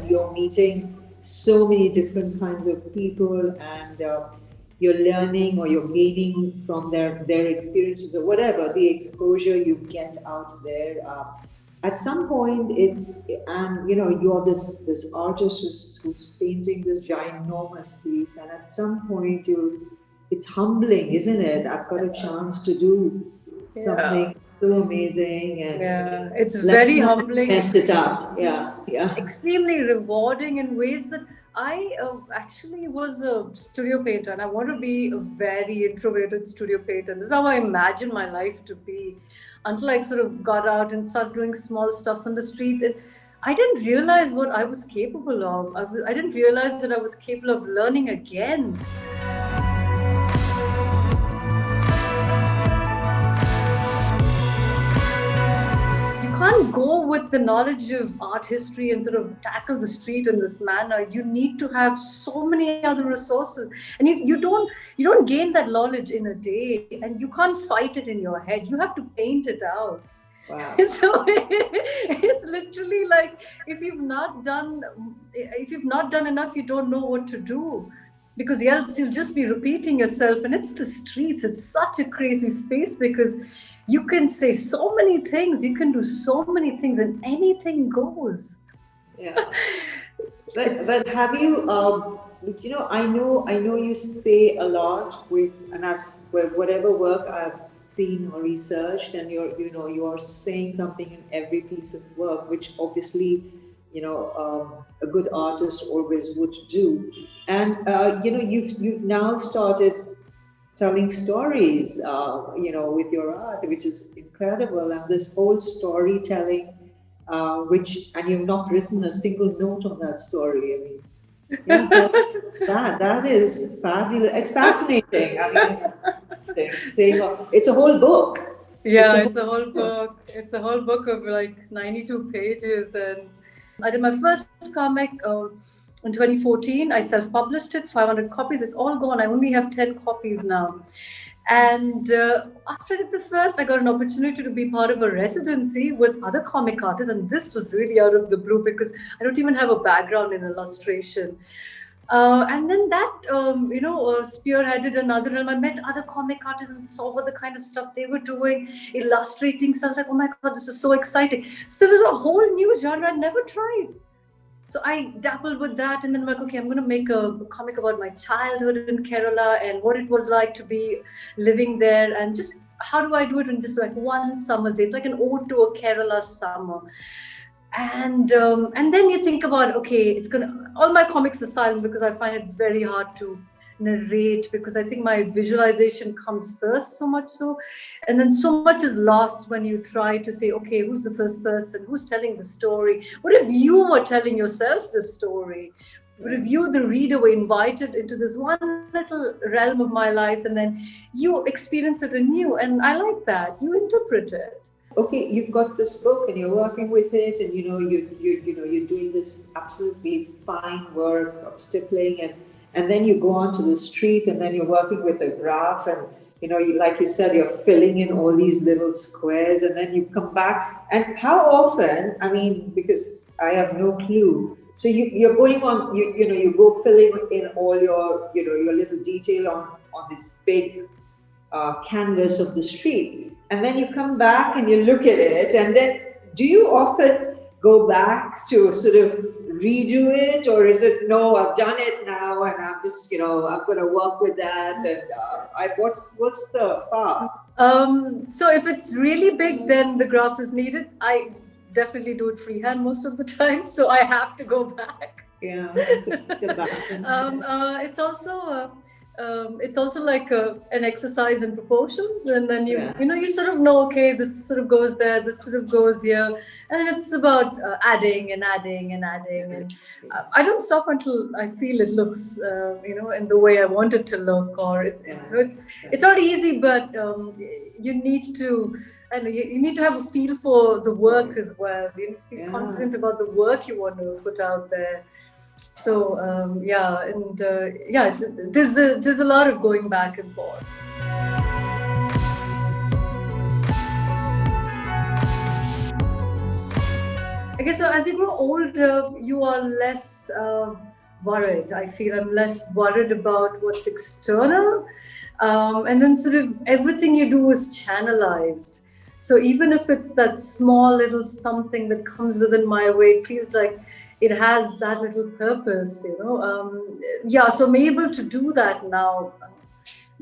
and you're meeting so many different kinds of people, and you're learning or you're gaining from their experiences or whatever the exposure you get out there. At some point, and you're this artist who's painting this ginormous piece, and at some point it's humbling, isn't it? I've got a chance to do Yeah. something so amazing, and Yeah, it's let's very not humbling, mess it up. Yeah, yeah. extremely rewarding in ways that I actually was a studio painter and I want to be a very introverted studio painter. This is how I imagine my life to be until I sort of got out and started doing small stuff on the street. And I didn't realize what I was capable of. I didn't realize that I was capable of learning again. You can't go with the knowledge of art history and sort of tackle the street in this manner. You need to have so many other resources, and you don't gain that knowledge in a day, and you can't fight it in your head. You have to paint it out. Wow. So it's literally like if you've not done enough, you don't know what to do, because else you'll just be repeating yourself. And it's the streets, it's such a crazy space because you can say so many things, you can do so many things, and anything goes. Yeah. But It's but have you I know you say a lot with, and with whatever work I've seen or researched, and you're saying something in every piece of work, which obviously a good artist always would do. And you've now started telling stories, with your art, which is incredible. And this whole storytelling, and you've not written a single note on that story. I mean, tell that is fabulous. It's fascinating. I mean, it's fascinating. It's a whole book. It's Yeah, a it's whole a whole book. book. It's a whole book of like 92 pages. And I did my first comic in 2014. I self published it, 500 copies. It's all gone. I only have 10 copies now. And after I did the first, I got an opportunity to be part of a residency with other comic artists. And this was really out of the blue because I don't even have a background in illustration. And then that, spearheaded another realm. I met other comic artists and saw what the kind of stuff they were doing, illustrating stuff. Like, oh my God, this is so exciting. So there was a whole new genre I'd never tried. So I dabbled with that, and then I'm like, okay, I'm going to make a comic about my childhood in Kerala and what it was like to be living there, and just how do I do it in just like one summer's day. It's like an ode to a Kerala summer. And then you think about, okay, it's gonna, all my comics are silent because I find it very hard to narrate, because I think my visualization comes first, so much so, and then so much is lost when you try to say, okay, who's the first person, who's telling the story, what if you were telling yourself the story, what if you, the reader, were invited into this one little realm of my life, and then you experience it anew. And I like that you interpret it. Okay, you've got this book and you're working with it, and you're doing this absolutely fine work of stippling, and then you go onto the street, and then you're working with a graph, and like you said, you're filling in all these little squares, and then you come back. And how often? I mean, because I have no clue. So you're going on, you go filling in all your little detail on this big canvas of the street. And then you come back and you look at it, and then do you often go back to sort of redo it, or is it no? I've done it now, and I'm just I'm going to work with that. And what's the path? So if it's really big, then the graph is needed. I definitely do it freehand most of the time, so I have to go back. Yeah, so get back. It's also like an exercise in proportions, and then you Yeah. you know you sort of know, okay, this sort of goes there, this sort of goes here, and then it's about adding and adding and adding, and I don't stop until I feel it looks in the way I want it to look, or it's not easy, but you need to. I know you need to have a feel for the work as well. You need to be confident about the work you want to put out there. So there's a lot of going back and forth. guess so as you grow older, you are less worried. I feel I'm less worried about what's external. And then sort of everything you do is channelized. So even if it's that small little something that comes within my way, it feels like it has that little purpose, Yeah, so I'm able to do that now.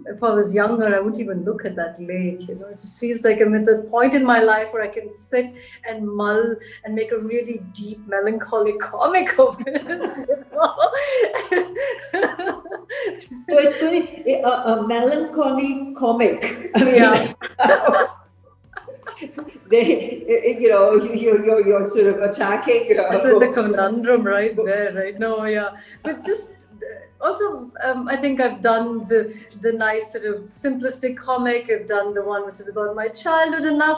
If I was younger, I wouldn't even look at that lake. It just feels like I'm at a point in my life where I can sit and mull and make a really deep, melancholy comic of this. So it's really a melancholy comic. I mean, Yeah. you're sort of attacking That's the books. conundrum right there, right? No, yeah, but just also, I think I've done the nice sort of simplistic comic. I've done the one which is about my childhood, and now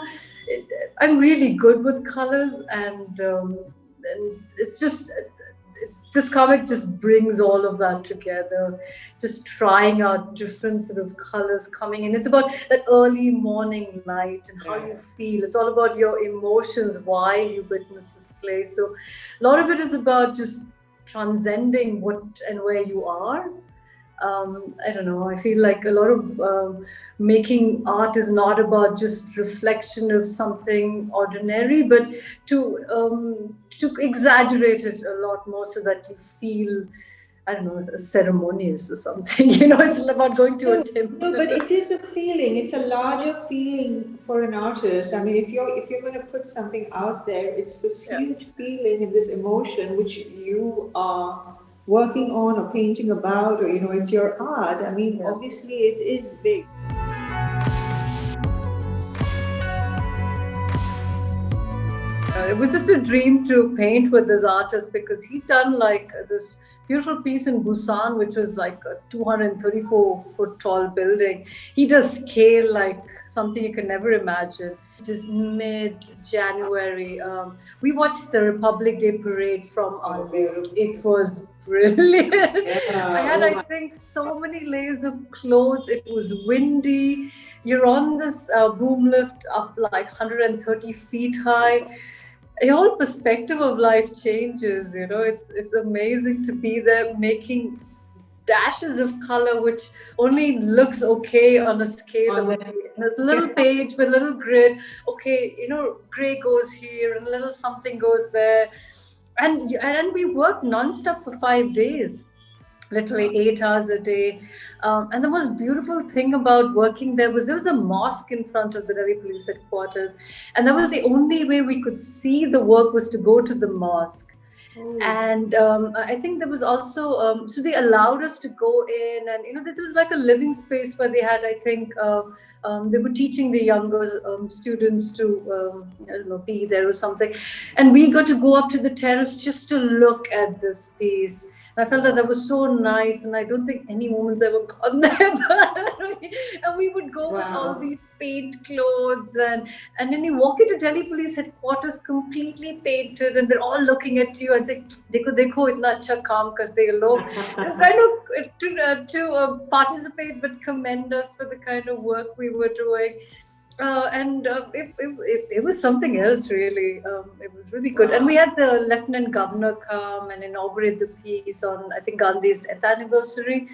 I'm really good with colors, and it's just this comic just brings all of that together, just trying out different sort of colors coming in. It's about that early morning light and how you feel. It's all about your emotions while you witness this play. So a lot of it is about just transcending what and where you are. I don't know. I feel like a lot of making art is not about just reflection of something ordinary, but to exaggerate it a lot more so that you feel, I don't know, ceremonious or something. It's about going to a temple. No, but it is a feeling. It's a larger feeling for an artist. I mean, if you're going to put something out there, it's this huge feeling and this emotion which you are working on or painting about, or it's your art. I mean, obviously, it is big. It was just a dream to paint with this artist because he'd done like this beautiful piece in Busan, which was like a 234-foot tall building. He does scale like something you can never imagine. Just mid-January, we watched the Republic Day parade from Anpu. It was brilliant. I had, I think, so many layers of clothes. It was windy. You're on this boom lift up like 130 feet high. Your whole perspective of life changes. It's amazing to be there making dashes of color which only looks okay on a scale of there's a little page with a little grid. Okay, gray goes here and a little something goes there, and we worked non-stop for 5 days, literally 8 hours a day. And the most beautiful thing about working there was a mosque in front of the Delhi police headquarters, and that was the only way we could see the work was to go to the mosque. And I think there was also so they allowed us to go in, and this was like a living space where they had, I think, they were teaching the younger students to I don't know, be there or something, and we got to go up to the terrace just to look at this piece. I felt that was so nice, and I don't think any woman's ever gone there. And we would go with all these paint clothes, and then you walk into Delhi Police headquarters completely painted, and they're all looking at you and saying, "Dekho, dekho, itna acha kaam karte hai log." Kind of to participate, but commend us for the kind of work we were doing. And it was something else, really. It was really good. And we had the Lieutenant Governor come and inaugurate the piece on, I think, Gandhi's death anniversary.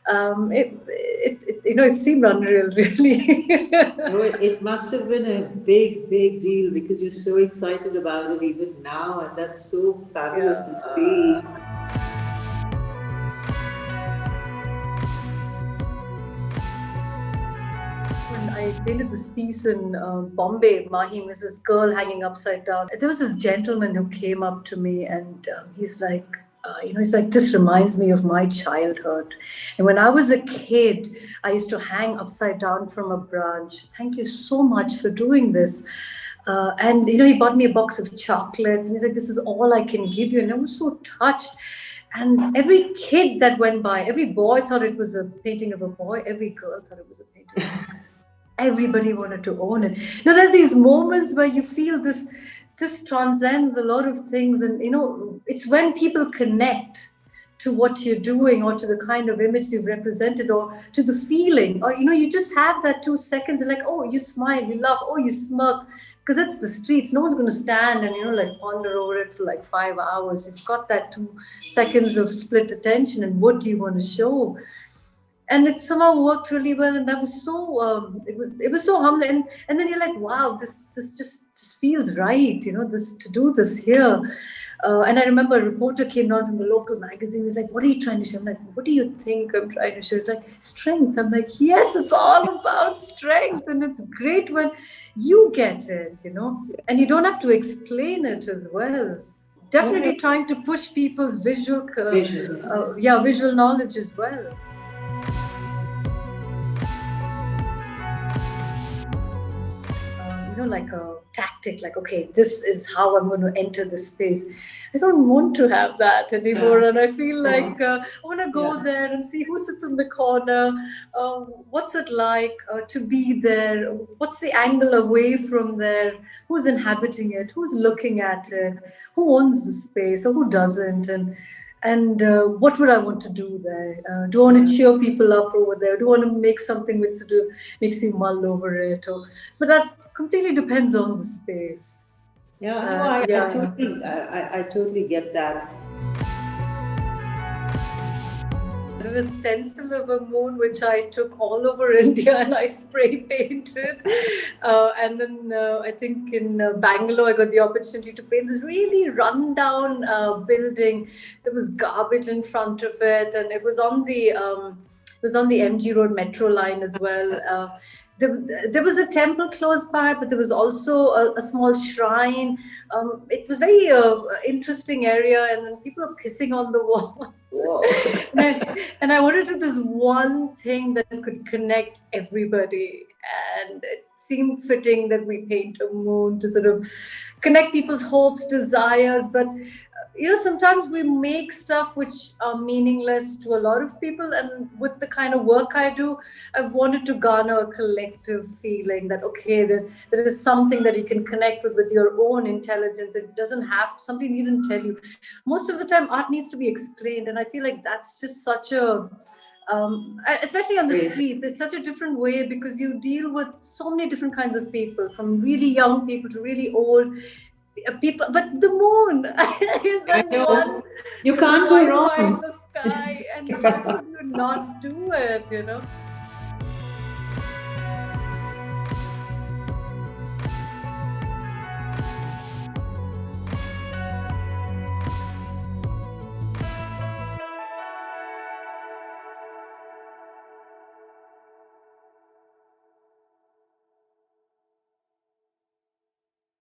It seemed unreal, really. It must have been a big, big deal because you're so excited about it even now, and that's so fabulous to see. I painted this piece in Bombay, Mahim, is this girl hanging upside down. There was this gentleman who came up to me, and he's like, this reminds me of my childhood. And when I was a kid, I used to hang upside down from a branch. Thank you so much for doing this. And he bought me a box of chocolates, and he's like, this is all I can give you. And I was so touched. And every kid that went by, every boy thought it was a painting of a boy. Every girl thought it was a painting of a girl. Everybody wanted to own it. There's these moments where you feel this transcends a lot of things. And, it's when people connect to what you're doing, or to the kind of image you've represented, or to the feeling, or, you just have that 2 seconds and like, oh, you smile, you laugh, oh, you smirk. because it's the streets. No one's going to stand and, like ponder over it for like 5 hours. You've got that 2 seconds of split attention, and what do you want to show? And it somehow worked really well, and that was so it was so humbling. And then you're like, wow, this just feels right, this to do this here. And I remember a reporter came down from the local magazine. He's like, what are you trying to show? I'm like, what do you think I'm trying to show? He's like, strength. I'm like, yes, it's all about strength. And it's great when you get it, and you don't have to explain it as well. Definitely trying to push people's visual knowledge as well. Like a tactic, like, okay, this is how I'm going to enter the space. I don't want to have that anymore. And I feel like I want to go there and see who sits in the corner. What's it like to be there? What's the angle away from there? Who's inhabiting it? Who's looking at it? Who owns the space or who doesn't? And what would I want to do there? Do I want to cheer people up over there? Do I want to make something which sort of makes you mull over it? But that completely depends on the space. I totally get that. There was a stencil of a moon which I took all over India and I spray painted. And then I think in Bangalore I got the opportunity to paint this really rundown building. There was garbage in front of it, and it was on the MG Road metro line as well. There was a temple close by, but there was also a small shrine. It was very interesting area, and then people are pissing on the wall. and I wanted to do this one thing that could connect everybody, and it seemed fitting that we paint a moon to sort of connect people's hopes, desires, but sometimes we make stuff which are meaningless to a lot of people. And with the kind of work I do, I've wanted to garner a collective feeling that, okay, there is something that you can connect with your own intelligence. It doesn't have something needn't tell you. Most of the time, art needs to be explained. And I feel like that's just such a, especially on the street, it's such a different way because you deal with so many different kinds of people, from really young people to really old people. But the moon is that one. You can't go wrong in the sky, and how could you not do it?